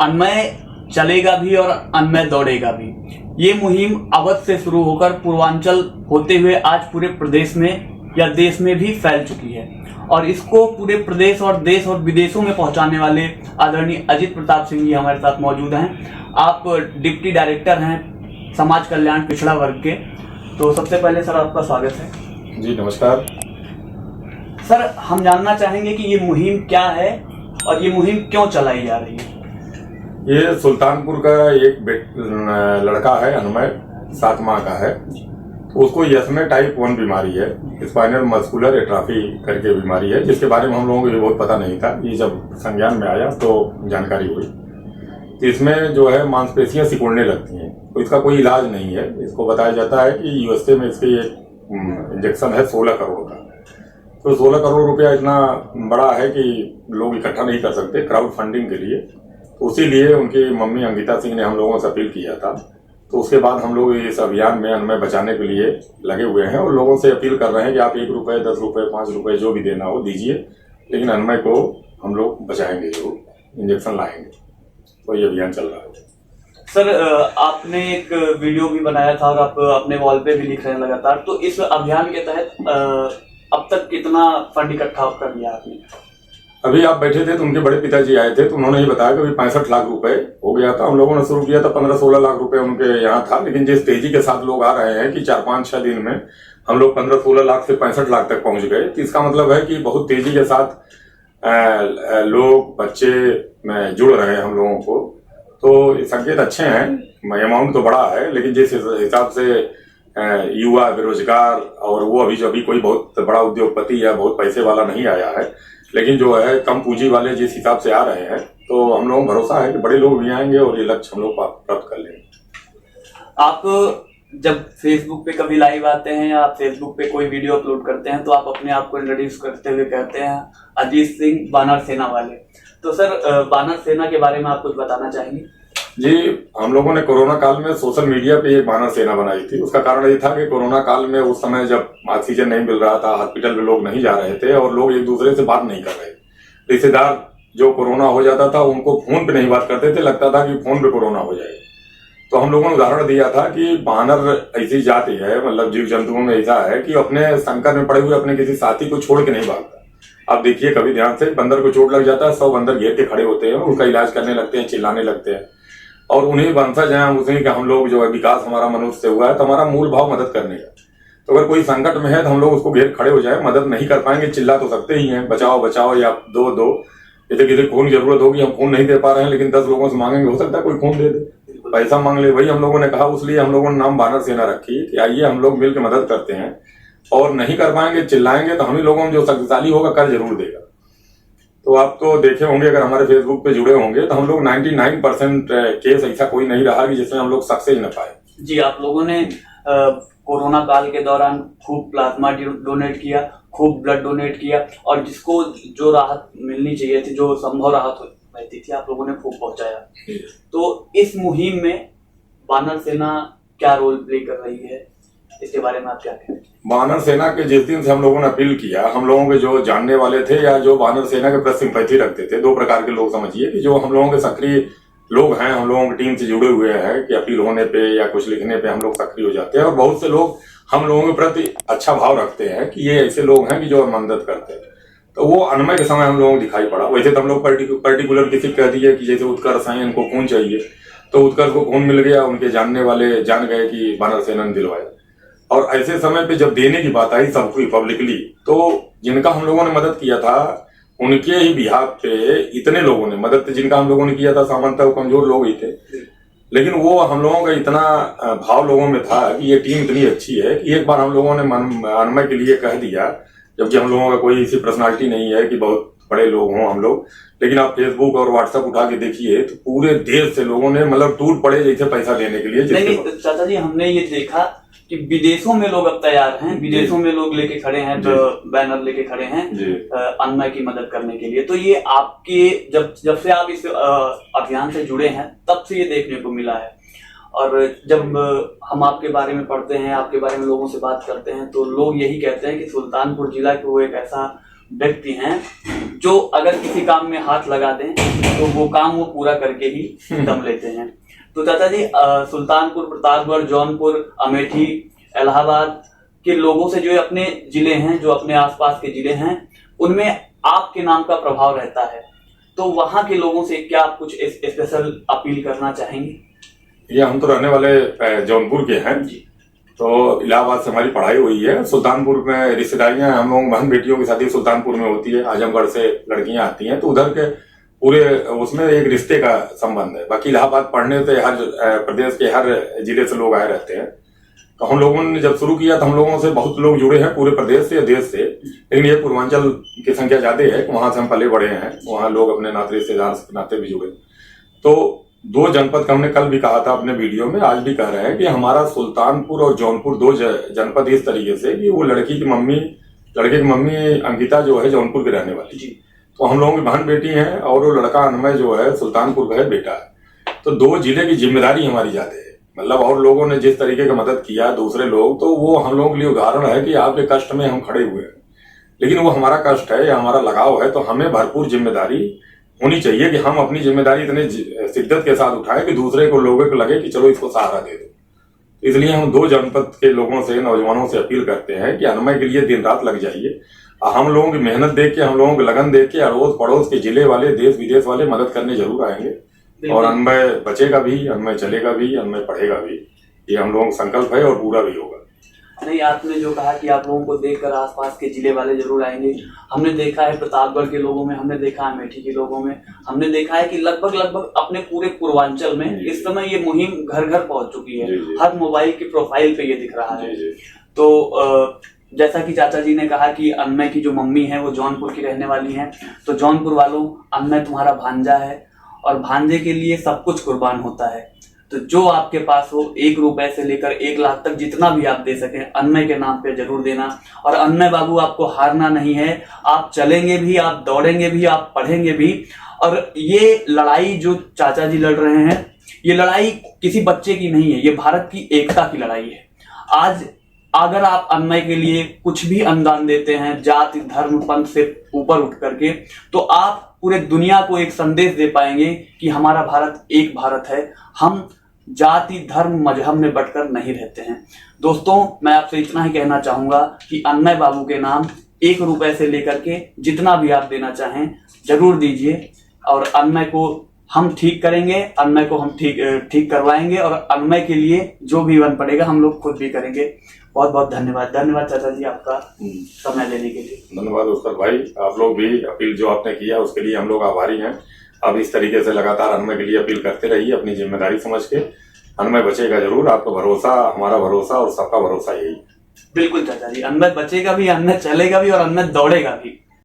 अन्मय चलेगा भी और अन्मय दौड़ेगा भी। ये मुहिम अवध से शुरू होकर पूर्वांचल होते हुए आज पूरे प्रदेश में या देश में भी फैल चुकी है और इसको पूरे प्रदेश और देश और विदेशों में पहुंचाने वाले आदरणीय अजित प्रताप सिंह जी हमारे साथ मौजूद हैं। आप डिप्टी डायरेक्टर हैं समाज कल्याण पिछड़ा वर्ग के। तो सबसे पहले सर आपका स्वागत है। जी नमस्कार सर, हम जानना चाहेंगे कि ये मुहिम क्या है और ये मुहिम क्यों चलाई जा रही है। ये सुल्तानपुर का एक लड़का है अन्मय, 7 माह का है। उसको यस्मे टाइप 1 बीमारी है, स्पाइनल मस्कुलर एट्रोफी करके बीमारी है, जिसके बारे में हम लोगों को ये बहुत पता नहीं था। ये जब संज्ञान में आया तो जानकारी हुई। तो इसमें जो है मांसपेशियां सिकुड़ने लगती हैं, तो इसका कोई इलाज नहीं है। इसको बताया जाता है कि यूएसए में इसके एक इंजेक्शन है 16 करोड़ का। तो 16 करोड़ रुपया इतना बड़ा है कि लोग इकट्ठा नहीं कर सकते क्राउड फंडिंग के लिए। तो उसी लिए उनकी मम्मी अंकिता सिंह ने हम लोगों से अपील किया था। तो उसके बाद हम लोग इस अभियान में अन्मय बचाने के लिए लगे हुए हैं और लोगों से अपील कर रहे हैं कि आप 1 रुपये, 10 रुपये, 5 रुपये जो भी देना हो दीजिए, लेकिन अन्मय को हम लोग बचाएंगे, जरूर इंजेक्शन लाएंगे। तो ये अभियान चल रहा है। सर, आपने एक वीडियो भी बनाया था और आप अपने वॉल पे भी लिख रहे हैं लगातार। तो इस अभियान के तहत अब तक कितना फंड इकट्ठा कर लिया आपने? अभी आप बैठे थे तो उनके बड़े पिताजी आए थे, तो उन्होंने ही बताया कि अभी 65 लाख रुपए हो गया था। हम लोगों ने शुरू किया था 15-16 लाख रुपए उनके यहाँ था, लेकिन जिस तेजी के साथ लोग आ रहे हैं कि 4-5-6 दिन में हम लोग 15-16 लाख से 65 लाख तक पहुंच गए। तो इसका मतलब है कि बहुत तेजी के साथ लोग, बच्चे जुड़ रहे हैं हम लोगों को। तो संकेत अच्छे हैं। अमाउंट तो बड़ा है, लेकिन जिस हिसाब से युवा बेरोजगार और वो अभी कोई बहुत बड़ा उद्योगपति या बहुत पैसे वाला नहीं आया है, लेकिन जो है कम पूंजी वाले जिस हिसाब से आ रहे हैं, तो हम लोगों को भरोसा है कि बड़े लोग भी आएंगे और ये लक्ष्य हम लोग प्राप्त कर लेंगे। आप जब फेसबुक पे कभी लाइव आते हैं या आप फेसबुक पे कोई वीडियो अपलोड करते हैं तो आप अपने आप को इंट्रोड्यूस करते हुए कहते हैं अजीत सिंह बानर सेना वाले। तो सर, बानर सेना के बारे में आप कुछ बताना चाहेंगे? जी, हम लोगों ने कोरोना काल में सोशल मीडिया पे एक बानर सेना बनाई थी। उसका कारण ये था कि कोरोना काल में उस समय जब ऑक्सीजन नहीं मिल रहा था, हॉस्पिटल में लोग नहीं जा रहे थे और लोग एक दूसरे से बात नहीं कर रहे। रिश्तेदार जो कोरोना हो जाता था उनको फोन पे नहीं बात करते थे, लगता था कि फोन पे कोरोना हो जाएगा। तो हम लोगों ने उदाहरण दिया था कि बानर ऐसी जाति है, मतलब जीव जंतुओं में ऐसा है कि अपने संकट में पड़े हुए अपने किसी साथी को छोड़ के नहीं भागता। आप देखिए कभी ध्यान से, बंदर को चोट लग जाता है, 100 बंदर घेर के खड़े होते हैं, उनका इलाज करने लगते हैं, चिल्लाने लगते हैं। और उन्हीं वंशज हैं उसी का हम लोग, जो है विकास हमारा मनुष्य से हुआ है, तो हमारा मूल भाव मदद करने का। तो अगर कोई संकट में है तो हम लोग उसको घेर खड़े हो जाए। मदद नहीं कर पाएंगे, चिल्ला तो सकते ही हैं, बचाओ बचाओ या दो। जैसे किसी खून की जरूरत होगी, हम खून नहीं दे पा रहे हैं, लेकिन 10 लोगों से मांगेंगे, हो सकता है कोई खून दे दे, पैसा मांग ले। वही हम लोगों ने कहा, इसलिए हम लोगों ने नाम बानर सेना रखी कि आइए हम लोग मिलकर मदद करते हैं। और नहीं कर पाएंगे, चिल्लाएंगे, तो हम ही लोगों में जो शक्तिशाली होगा कर जरूर देगा। तो आप तो देखे होंगे, अगर हमारे फेसबुक पे जुड़े होंगे तो हम लोग 99% केस ऐसा कोई नहीं रहा कि जिसमें हम लोग सक्सेस न पाए। जी, आप लोगों ने कोरोना काल के दौरान खूब प्लाज्मा डोनेट किया, खूब ब्लड डोनेट किया और जिसको जो राहत मिलनी चाहिए थी, जो संभव राहत रहती थी, आप लोगों ने खूब पहुंचाया। तो इस मुहिम में बानर सेना क्या रोल प्ले कर रही है, इसके बारे में आप क्या कहें? बानर सेना के जिस दिन से हम लोगों ने अपील किया, हम लोगों के जो जानने वाले थे या जो बानर सेना के प्रति सिंपैथी रखते थे, 2 प्रकार के लोग समझिए कि जो हम लोगों के सक्रिय लोग हैं, हम लोगों की टीम से जुड़े हुए हैं कि अपील होने पे या कुछ लिखने पे हम लोग सक्रिय हो जाते हैं। और बहुत से लोग हम लोगों के प्रति अच्छा भाव रखते हैं कि ये ऐसे लोग हैं कि जो मदद करते हैं। तो वो अन्मय के समय हम लोगों को दिखाई पड़ा। वैसे तो हम लोग पर्टिकुलर किसी कह दिए कि जैसे उत्कर्ष हैं, इनको खून चाहिए, तो उत्कर्ष को खून मिल गया, उनके जानने वाले जान गए कि बानर सेना ने दिलवाया। और ऐसे समय पे जब देने की बात आई सबको पब्लिकली, तो जिनका हम लोगों ने मदद किया था उनके ही बिहाफ पे इतने लोगों ने मदद, जिनका हम लोगों ने किया था सामान्यतः कमजोर लोग ही थे, लेकिन वो हम लोगों का इतना भाव लोगों में था कि ये टीम इतनी अच्छी है कि एक बार हम लोगों ने अन्मय के लिए कह दिया, जबकि हम लोगों का कोई ऐसी पर्सनालिटी नहीं है कि बहुत बड़े लोग हों हम लोग, लेकिन आप फेसबुक और व्हाट्सएप उठा के देखिए तो पूरे देश से लोगों ने मतलब टूट पड़े जैसे पैसा देने के लिए। नहीं चाचा जी, हमने ये देखा कि विदेशों में लोग अब तैयार हैं, विदेशों में लोग लेके खड़े हैं, तो बैनर लेके खड़े हैं अन्मय की मदद करने के लिए। तो ये आपके जब से आप इस अभियान से जुड़े हैं तब से ये देखने को मिला है। और जब हम आपके बारे में पढ़ते हैं, आपके बारे में लोगों से बात करते हैं, तो लोग यही कहते हैं कि सुल्तानपुर जिला को एक ऐसा व्यक्ति हैं जो अगर किसी काम में हाथ लगा दें तो वो काम वो पूरा करके ही दम लेते हैं। तो चाचा जी, सुल्तानपुर, प्रतापगढ़, जौनपुर, अमेठी, इलाहाबाद के लोगों से जो अपने जिले हैं, जो अपने आसपास के जिले हैं, उनमें आपके नाम का प्रभाव रहता है, तो वहां के लोगों से क्या आप कुछ स्पेशल अपील करना चाहेंगे? ये हम तो रहने वाले जौनपुर के हैं जी, तो इलाहाबाद से हमारी पढ़ाई हुई है। सुल्तानपुर में रिश्तेदारियां हम लोग बहन बेटियों की शादी सुल्तानपुर में होती है, आजमगढ़ से लड़कियां आती हैं, तो उधर के पूरे उसमें एक रिश्ते का संबंध है। बाकी इलाहाबाद पढ़ने से हर प्रदेश के हर जिले से लोग आए रहते हैं। तो हम लोगों ने जब शुरू किया तो हम लोगों से बहुत लोग जुड़े हैं पूरे प्रदेश से या देश से, लेकिन ये पूर्वांचल की संख्या ज्यादा है, वहां से हम पले बड़े हैं, वहां लोग अपने नाते रिश्तेदार के नाते भी जुड़े। तो 2 जनपद का हमने कल भी कहा था अपने वीडियो में, आज भी कह रहे हैं कि हमारा सुल्तानपुर और जौनपुर 2 जनपद इस तरीके से कि वो लड़के की मम्मी अंकिता जो है जौनपुर की रहने वाली जी, तो हम लोगों की बहन बेटी है, और वो लड़का अनमय जो है सुल्तानपुर का है बेटा है। तो 2 जिले की जिम्मेदारी हमारी ज्यादा है, मतलब और लोगों ने जिस तरीके की मदद किया दूसरे लोग, तो वो हम लोगों के लिए उदाहरण है कि आपके कष्ट में हम खड़े हुए हैं। लेकिन वो हमारा कष्ट है या हमारा लगाव है, तो हमें भरपूर जिम्मेदारी होनी चाहिए कि हम अपनी जिम्मेदारी इतने शिद्दत के साथ उठाएं कि दूसरे को लोगों को लगे कि चलो इसको सहारा दे दो। इसलिए हम 2 जनपद के लोगों से, नौजवानों से अपील करते हैं कि अनमय के लिए दिन रात लग जाइए। हम लोगों की मेहनत देख के, हम लोगों की लगन देख के अड़ोस पड़ोस के जिले वाले, देश विदेश वाले मदद करने जरूर आएंगे। और अनमय बचेगा भी, अनमय चलेगा भी, अनमय पढ़ेगा भी, ये हम लोगों का संकल्प है और पूरा भी होगा। नहीं, आपने जो कहा कि आप लोगों को देखकर आसपास के जिले वाले जरूर आएंगे। हमने देखा है प्रतापगढ़ के लोगों में, हमने देखा है अमेठी के लोगों में, हमने देखा है कि लगभग अपने पूरे पूर्वांचल में इस समय ये मुहिम घर घर पहुंच चुकी है। हर मोबाइल की प्रोफाइल पे ये दिख रहा है। तो जैसा कि चाचा जी ने कहा कि अनमय की जो मम्मी है वो जौनपुर की रहने वाली है, तो जौनपुर वालों, अनमय तुम्हारा भांजा है और भांजे के लिए सब कुछ कुर्बान होता है। तो जो आपके पास हो, 1 रुपए से लेकर 1 लाख तक जितना भी आप दे सकें, अनमय के नाम पे जरूर देना। और अनमय बाबू, आपको हारना नहीं है, आप चलेंगे भी, आप दौड़ेंगे भी, आप पढ़ेंगे भी। और ये लड़ाई जो चाचा जी लड़ रहे हैं, ये लड़ाई किसी बच्चे की नहीं है, ये भारत की एकता की लड़ाई है। आज अगर आप अनमय के लिए कुछ भी अनुदान देते हैं, जाति धर्म पंथ से ऊपर उठ करके, तो आप पूरे दुनिया को एक संदेश दे पाएंगे कि हमारा भारत एक भारत है, हम जाति धर्म मजहब में बंटकर नहीं रहते हैं। दोस्तों, मैं आपसे इतना ही कहना चाहूंगा कि अनमय बाबू के नाम 1 रुपए से लेकर के जितना भी आप देना चाहें जरूर दीजिए, और अनमय को हम ठीक करेंगे, अनमय को हम ठीक करवाएंगे, और अनमय के लिए जो भी बन पड़ेगा हम लोग खुद भी करेंगे। बहुत बहुत धन्यवाद चाचा जी आपका समय देने के लिए। धन्यवाद उसकर भाई, आप लोग भी अपील जो आपने किया उसके लिए हम लोग आभारी हैं। अब इस तरीके से लगातार अनमय के लिए अपील करते रहिए, अपनी जिम्मेदारी समझ के। अनमय बचेगा जरूर, आपका भरोसा, हमारा भरोसा और सबका भरोसा यही। बिल्कुल चाचा जी, अनमय बचेगा भी, अनमय चलेगा भी और अनमय दौड़ेगा भी।